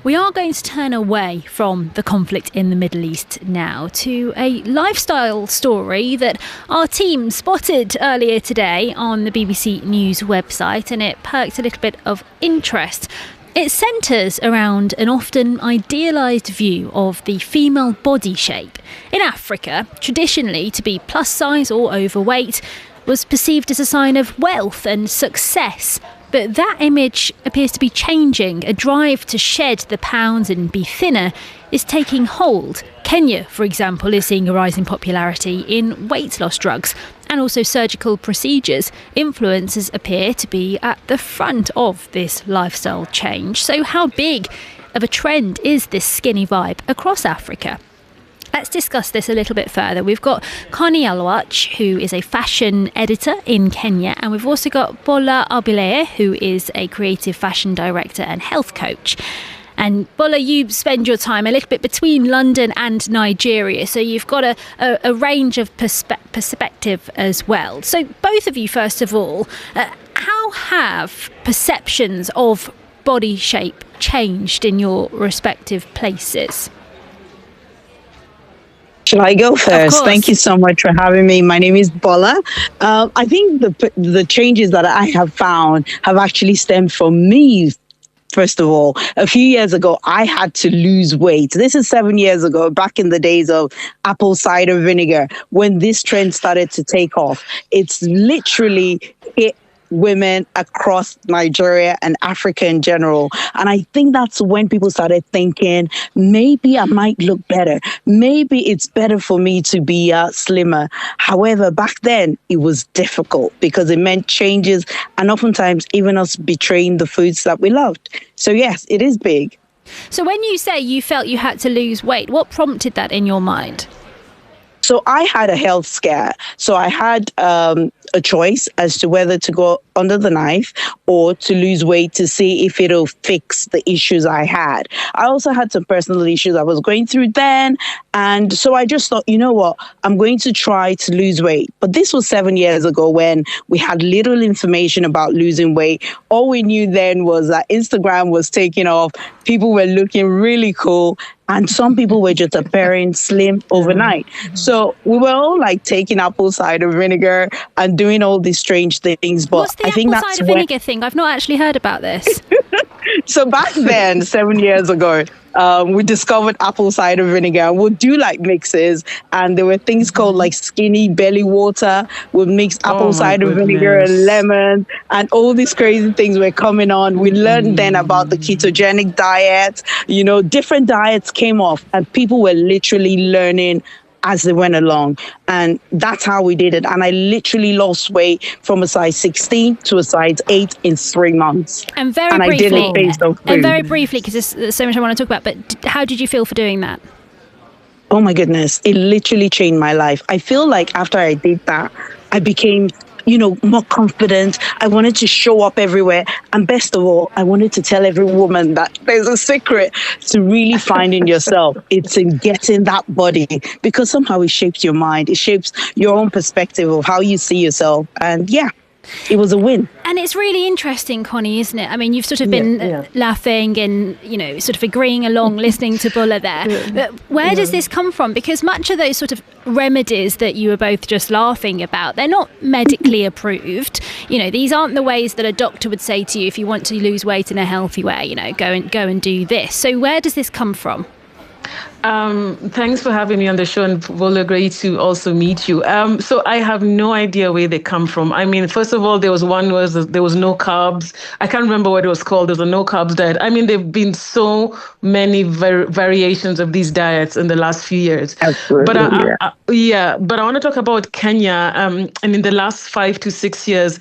We are going to turn away from the conflict in the Middle East now to a lifestyle story that our team spotted earlier today on the BBC News website, and it perked a little bit of interest. It centres around an often idealised view of the female body shape. In Africa, traditionally to be plus size or overweight was perceived as a sign of wealth and success. But that image appears to be changing. A drive to shed the pounds and be thinner is taking hold. Kenya, for example, is seeing a rise in popularity in weight loss drugs and also surgical procedures. Influencers appear to be at the front of this lifestyle change. So how big of a trend is this skinny vibe across Africa? Let's discuss this a little bit further. We've got Connie Alwach, who is a fashion editor in Kenya, and we've also got Bola, who is a creative fashion director and health coach. And Bola, you spend your time a little bit between London and Nigeria, so you've got a range of perspective as well. So both of you, first of all, how have perceptions of body shape changed in your respective places? Shall I go first? Thank you so much for having me. My name is Bola. I think the changes that I have found have actually stemmed from me. First of all, a few years ago, I had to lose weight. This is 7 years ago, back in the days of apple cider vinegar, when this trend started to take off. It's literally hit women across Nigeria and Africa in general. And I think that's when people started thinking, maybe I might look better. Maybe it's better for me to be slimmer. However, back then it was difficult because it meant changes and oftentimes even us betraying the foods that we loved. So yes, it is big. So when you say you felt you had to lose weight, what prompted that in your mind? So I had a health scare. So I had a choice as to whether to go under the knife or to lose weight to see if it'll fix the issues I had. I also had some personal issues I was going through then. And so I just thought, you know what, I'm going to try to lose weight. But this was 7 years ago when we had little information about losing weight. All we knew then was that Instagram was taking off. People were looking really cool. And some people were just appearing slim overnight. So we were all like taking apple cider vinegar and doing all these strange things. But what's the apple cider vinegar thing? I've not actually heard about this. So back then, 7 years ago, we discovered apple cider vinegar and we'd do like mixes, and there were things called like skinny belly water. We'd mix apple cider vinegar and lemon, and all these crazy things were coming on. We learned then about the ketogenic diet. You know, different diets came off and people were literally learning as they went along. And that's how we did it. And I literally lost weight from a size 16 to a size 8 in 3 months. And very briefly, I did it based on food. And very briefly, because there's so much I want to talk about, but how did you feel for doing that? Oh my goodness, it literally changed my life. I feel like after I did that, I became more confident. I wanted to show up everywhere. And best of all, I wanted to tell every woman that there's a secret to really finding yourself. It's in getting that body, because somehow it shapes your mind. It shapes your own perspective of how you see yourself. And yeah, it was a win. And it's really interesting, Connie, isn't it? I mean, you've sort of been laughing and, sort of agreeing along, listening to Bola there. But where does this come from? Because much of those sort of remedies that you were both just laughing about, they're not medically approved. These aren't the ways that a doctor would say to you, if you want to lose weight in a healthy way, go and do this. So where does this come from? Thanks for having me on the show, and Bola, great to also meet you. So I have no idea where they come from. I mean, first of all, there was no carbs. I can't remember what it was called. There's a no carbs diet. I mean, there've been so many variations of these diets in the last few years. Absolutely. But I want to talk about Kenya. And in the last 5 to 6 years,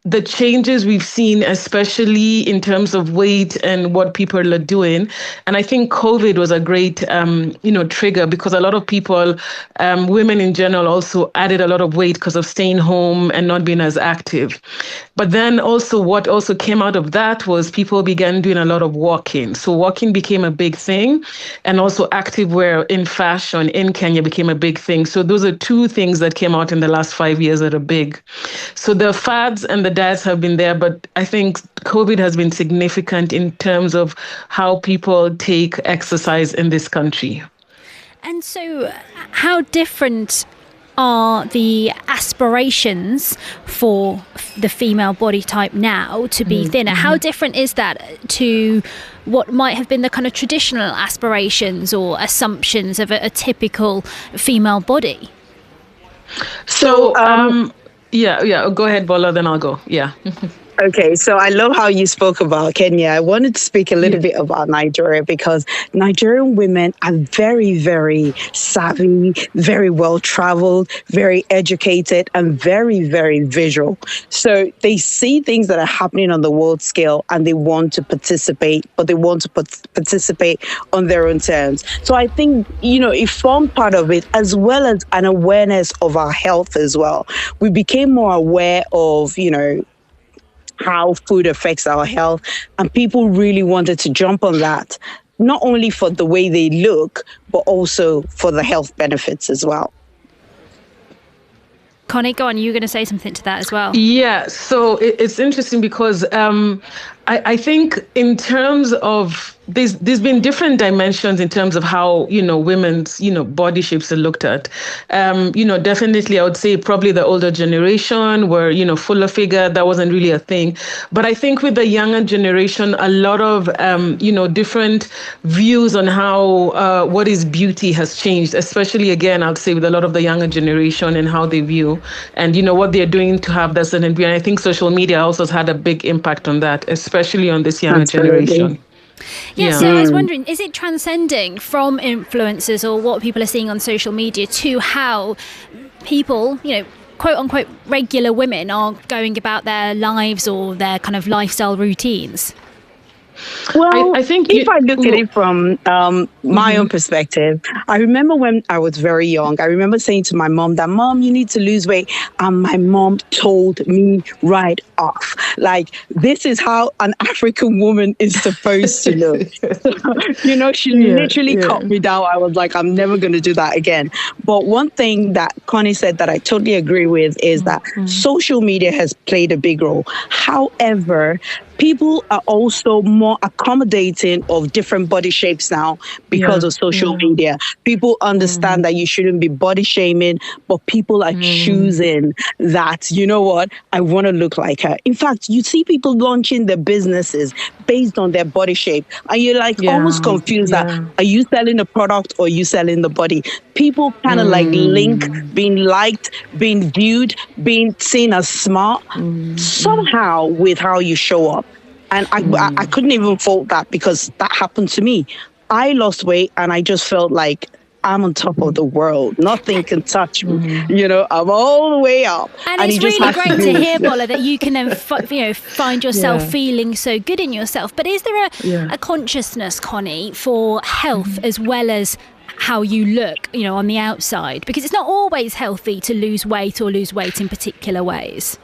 the changes we've seen, especially in terms of weight and what people are doing. And I think COVID was a great, trigger, because a lot of people, women in general, also added a lot of weight because of staying home and not being as active. But then also what also came out of that was people began doing a lot of walking. So walking became a big thing. And also activewear in fashion in Kenya became a big thing. So those are two things that came out in the last 5 years that are big. So the fads and the diets have been there, but I think COVID has been significant in terms of how people take exercise in this country. And so, how different are the aspirations for the female body type now to be thinner? How different is that to what might have been the kind of traditional aspirations or assumptions of a typical female body? So, go ahead, Bola, then I'll go. Yeah. Okay, so I love how you spoke about Kenya. I wanted to speak a little bit about Nigeria because Nigerian women are very, very savvy, very well traveled, very educated, and very, very visual. So they see things that are happening on the world scale and they want to participate, but they want to participate on their own terms. So I think, it formed part of it, as well as an awareness of our health as well. We became more aware of, how food affects our health. And people really wanted to jump on that, not only for the way they look, but also for the health benefits as well. Connie, go on. You were going to say something to that as well. Yeah, so it's interesting because I think in terms of there's been different dimensions in terms of how, women's, body shapes are looked at. Definitely I would say probably the older generation were, fuller figure. That wasn't really a thing. But I think with the younger generation, a lot of, different views on how what is beauty has changed, especially, again, I'd say with a lot of the younger generation and how they view and, what they're doing to have that certain beauty. And I think social media also has had a big impact on that, especially on this younger generation. Yeah, so I was wondering, is it transcending from influencers or what people are seeing on social media to how people, quote unquote, regular women are going about their lives or their kind of lifestyle routines? Well, I think if I look at it from my own perspective, I remember when I was very young, I remember saying to my mom that, Mom, you need to lose weight. And my mom told me right off, like, this is how an African woman is supposed to look. She literally cut me down. I was like, I'm never going to do that again. But one thing that Connie said that I totally agree with is that social media has played a big role. However, people are also more accommodating of different body shapes now because of social media. People understand that you shouldn't be body shaming, but people are choosing that, you know what, I want to look like her. In fact, you see people launching their businesses based on their body shape. And you're like almost confused that, are you selling the product or are you selling the body? People kind of like link being liked, being viewed, being seen as smart somehow with how you show up. And I couldn't even fault that because that happened to me. I lost weight and I just felt like I'm on top of the world. Nothing can touch me. I'm all the way up. And it's really great to hear, Bola, that you can then find yourself feeling so good in yourself. But is there a consciousness, Connie, for health as well as how you look, on the outside? Because it's not always healthy to lose weight or lose weight in particular ways.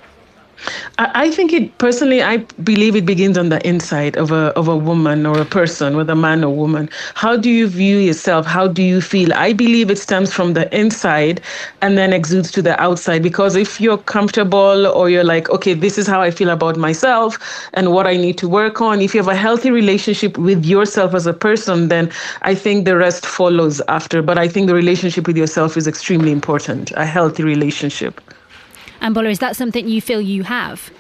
I think I believe it begins on the inside of a woman or a person, whether man or woman. How do you view yourself? How do you feel? I believe it stems from the inside and then exudes to the outside. Because if you're comfortable or you're like, okay, this is how I feel about myself and what I need to work on. If you have a healthy relationship with yourself as a person, then I think the rest follows after. But I think the relationship with yourself is extremely important, a healthy relationship. And Bola, is that something you feel you have?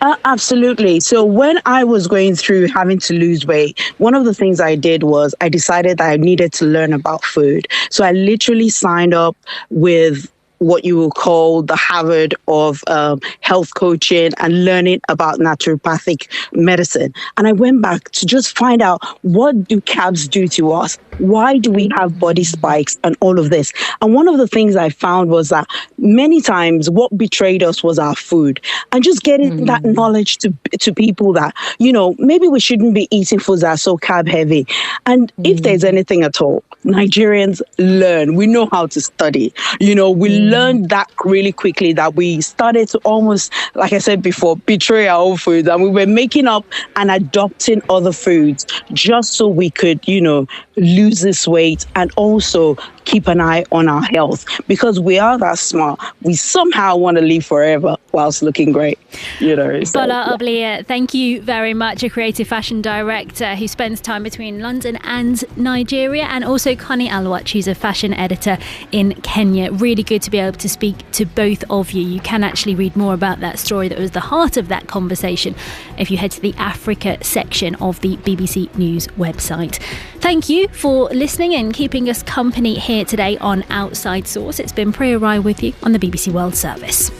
Absolutely. So when I was going through having to lose weight, one of the things I did was I decided that I needed to learn about food. So I literally signed up with what you will call the Harvard of health coaching and learning about naturopathic medicine. And I went back to just find out, what do carbs do to us? Why do we have body spikes and all of this? And one of the things I found was that many times what betrayed us was our food. And just getting that knowledge to people that, maybe we shouldn't be eating foods that are so carb heavy. And if there's anything at all, Nigerians learn. We know how to study. We learned that really quickly, that we started to almost, like I said before, betray our own food. And we were making up and adopting other foods just so we could, lose this weight and also keep an eye on our health, because we are that smart. We somehow want to live forever. whilst looking great. Bola Obliya, thank you very much, a creative fashion director who spends time between London and Nigeria, and also Connie Alwatch, who's a fashion editor in Kenya. Really good to be able to speak to both of you. You can actually read more about that story that was the heart of that conversation if you head to the Africa section of the BBC News website. Thank you for listening and keeping us company here today on Outside Source. It's been Priya Rai with you on the BBC World Service.